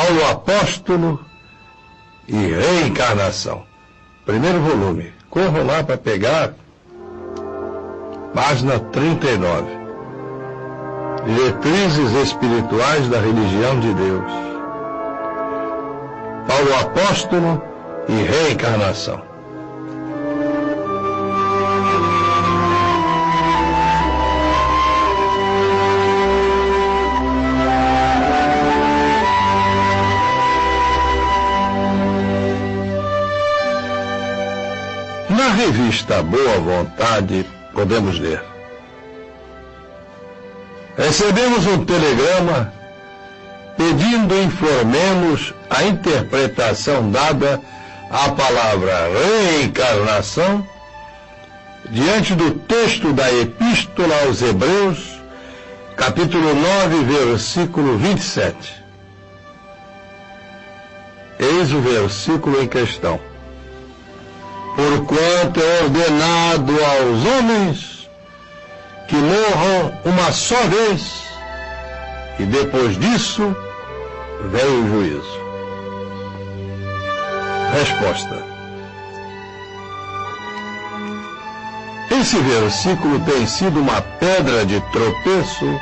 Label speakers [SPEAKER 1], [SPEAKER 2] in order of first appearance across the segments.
[SPEAKER 1] Paulo Apóstolo e Reencarnação. Primeiro volume. Corram lá para pegar. Página 39. Diretrizes espirituais da religião de Deus. Paulo Apóstolo e Reencarnação. Na revista Boa Vontade, podemos ler: recebemos um telegrama pedindo informemos a interpretação dada à palavra reencarnação diante do texto da Epístola aos Hebreus, capítulo 9, versículo 27. Eis o versículo em questão. Porquanto é ordenado aos homens que morram uma só vez, e depois disso vem o juízo. Resposta. Esse versículo tem sido uma pedra de tropeço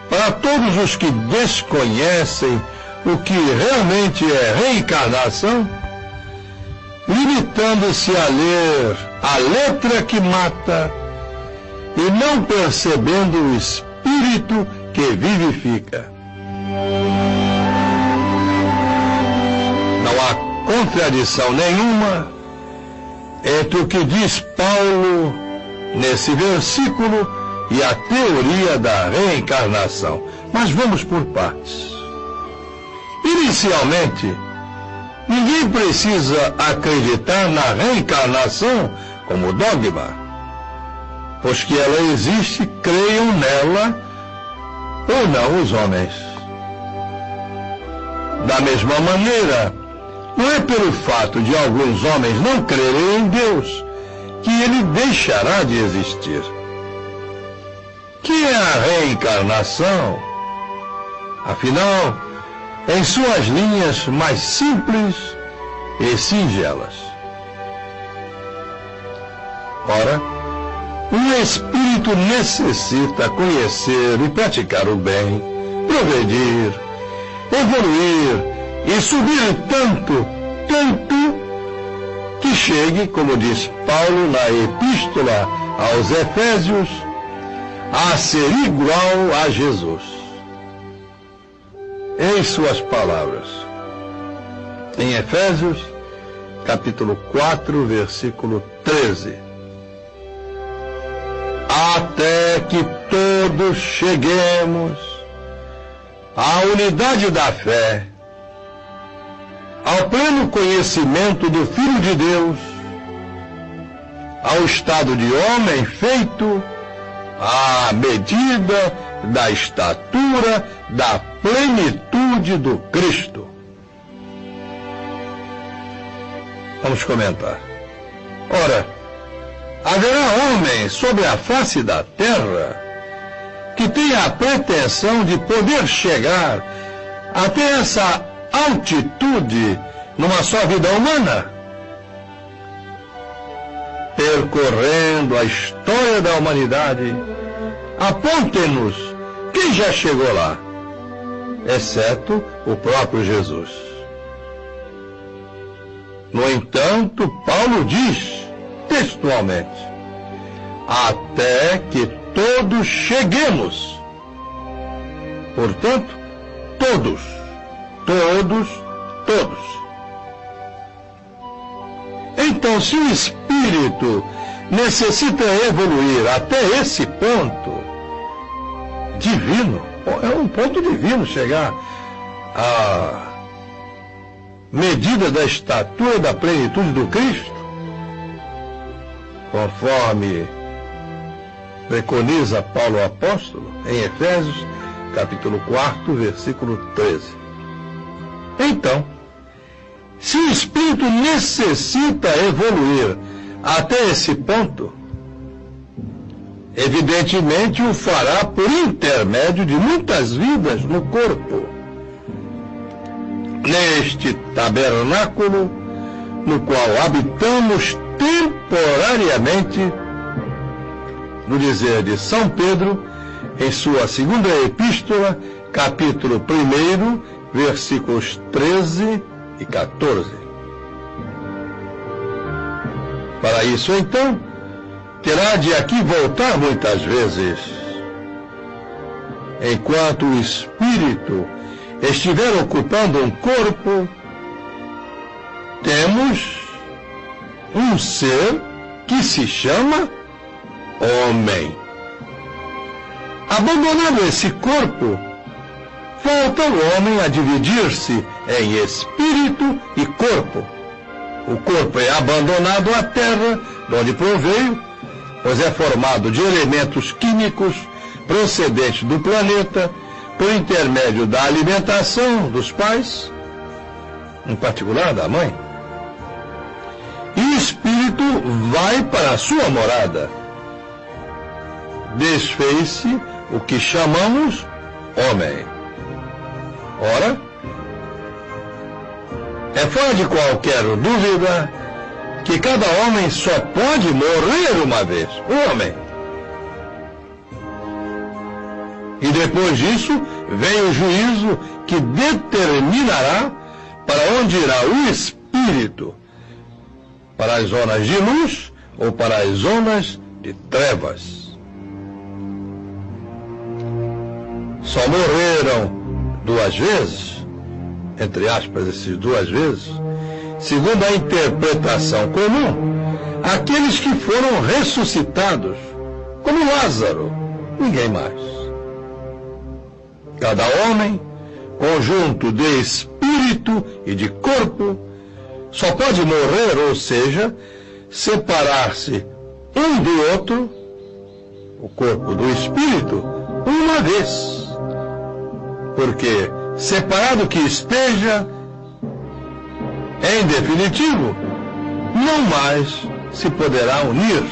[SPEAKER 1] para todos os que desconhecem o que realmente é reencarnação, limitando-se a ler a letra que mata e não percebendo o espírito que vivifica. Não há contradição nenhuma entre o que diz Paulo nesse versículo e a teoria da reencarnação. Mas vamos por partes. Inicialmente, ninguém precisa acreditar na reencarnação como dogma, pois que ela existe, creiam nela ou não os homens. Da mesma maneira, não é pelo fato de alguns homens não crerem em Deus que ele deixará de existir. Que é a reencarnação? Afinal, em suas linhas mais simples e singelas. Ora, um espírito necessita conhecer e praticar o bem, progredir, evoluir e subir tanto que chegue, como diz Paulo na Epístola aos Efésios, a ser igual a Jesus. Em suas palavras, em Efésios, capítulo 4, versículo 13. Até que todos cheguemos à unidade da fé, ao pleno conhecimento do Filho de Deus, ao estado de homem feito à medida da estatura da plenitude do Cristo. Vamos comentar. Ora, haverá homem sobre a face da terra que tenha a pretensão de poder chegar até essa altitude numa só vida humana? Percorrendo a história da humanidade, aponte-nos quem já chegou lá, exceto o próprio Jesus. No entanto, Paulo diz textualmente: até que todos cheguemos. Portanto, todos. Então, se o espírito necessita evoluir até esse ponto divino, é um ponto divino chegar à medida da estatura da plenitude do Cristo, conforme preconiza Paulo Apóstolo em Efésios, capítulo 4, versículo 13. Então, se o espírito necessita evoluir até esse ponto, evidentemente o fará por intermédio de muitas vidas no corpo, neste tabernáculo, no qual habitamos temporariamente, no dizer de São Pedro, em sua segunda epístola, capítulo 1, versículos 13 e 14. Para isso, então, terá de aqui voltar muitas vezes. Enquanto o espírito estiver ocupando um corpo, temos um ser que se chama homem. Abandonado esse corpo, volta o homem a dividir-se em espírito e corpo. O corpo é abandonado à terra, de onde proveio, pois é formado de elementos químicos procedentes do planeta, por intermédio da alimentação dos pais, em particular da mãe. E o espírito vai para a sua morada. Desfez-se o que chamamos homem. Ora, é fora de qualquer dúvida que cada homem só pode morrer uma vez. O homem. E depois disso vem o juízo que determinará para onde irá o espírito, para as zonas de luz ou para as zonas de trevas. Só morreram duas vezes, entre aspas, essas duas vezes, segundo a interpretação comum, aqueles que foram ressuscitados, como Lázaro, ninguém mais. Cada homem, conjunto de espírito e de corpo, só pode morrer, ou seja, separar-se um do outro, o corpo do espírito, uma vez. Porque, separado que esteja, em definitivo, não mais se poderá unir,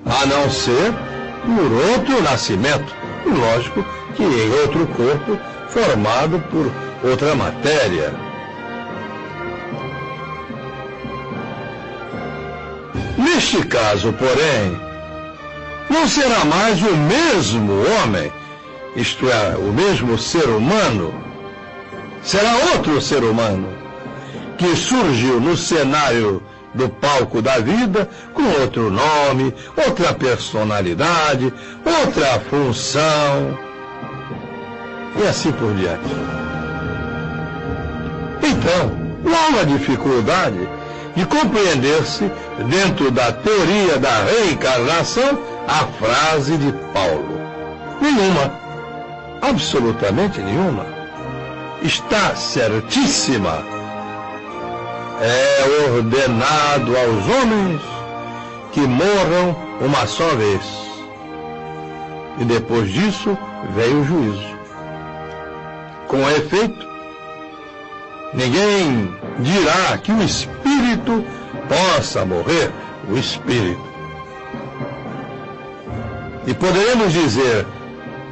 [SPEAKER 1] a não ser por outro nascimento. Lógico que em outro corpo formado por outra matéria. Neste caso, porém, não será mais o mesmo homem, isto é, o mesmo ser humano, será outro ser humano, que surgiu no cenário do palco da vida com outro nome, outra personalidade, outra função, e assim por diante. Então, não há uma dificuldade de compreender-se, dentro da teoria da reencarnação, a frase de Paulo. Nenhuma, absolutamente nenhuma. Está certíssima. É ordenado aos homens que morram uma só vez. E depois disso vem o juízo. Com efeito, ninguém dirá que o espírito possa morrer, o espírito. E poderemos dizer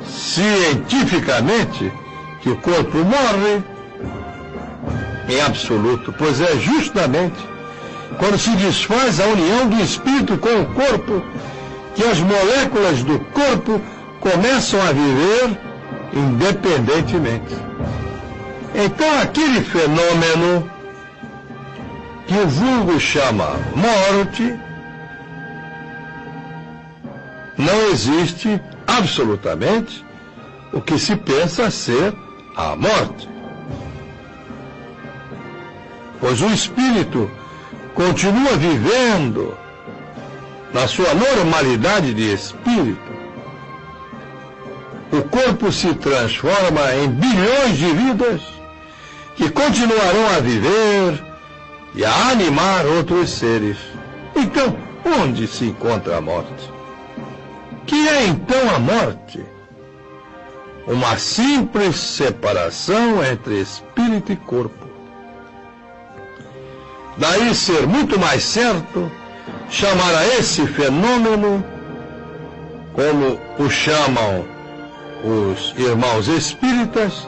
[SPEAKER 1] cientificamente que o corpo morre em absoluto, pois é justamente quando se desfaz a união do espírito com o corpo que as moléculas do corpo começam a viver independentemente. Então aquele fenômeno que o vulgo chama morte não existe absolutamente o que se pensa ser a morte. Pois o espírito continua vivendo na sua normalidade de espírito. O corpo se transforma em bilhões de vidas que continuarão a viver e a animar outros seres. Então, onde se encontra a morte? Que é então a morte? Uma simples separação entre espírito e corpo. Daí ser muito mais certo chamar a esse fenômeno, como o chamam os irmãos espíritas,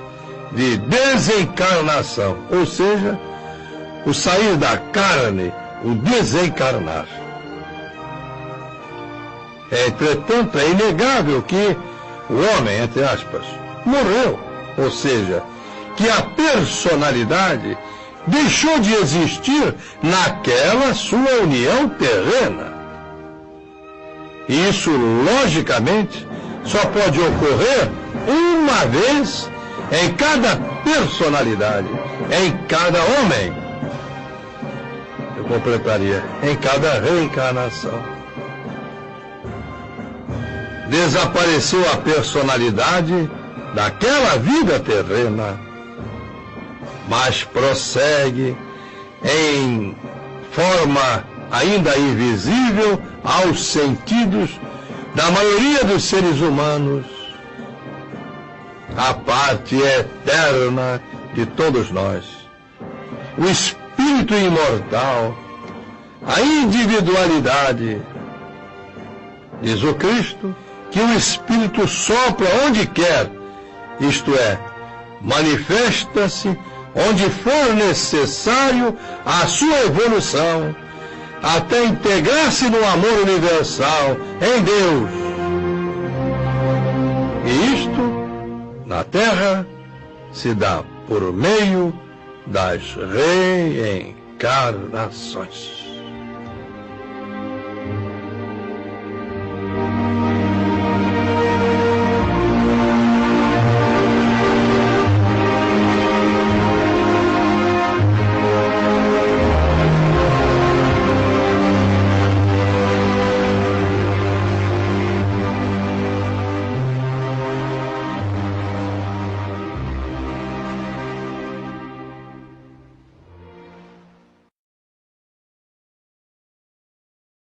[SPEAKER 1] de desencarnação, ou seja, o sair da carne, o desencarnar. Entretanto, é inegável que o homem, entre aspas, morreu, ou seja, que a personalidade deixou de existir naquela sua união terrena. E isso, logicamente, só pode ocorrer uma vez em cada personalidade, em cada homem. Eu completaria, em cada reencarnação. Desapareceu a personalidade daquela vida terrena, mas prossegue em forma ainda invisível aos sentidos da maioria dos seres humanos, a parte eterna de todos nós, o espírito imortal, a individualidade. Diz o Cristo que o espírito sopra onde quer, isto é, manifesta-se onde for necessário a sua evolução, até integrar-se no amor universal em Deus. E isto, na Terra, se dá por meio das reencarnações.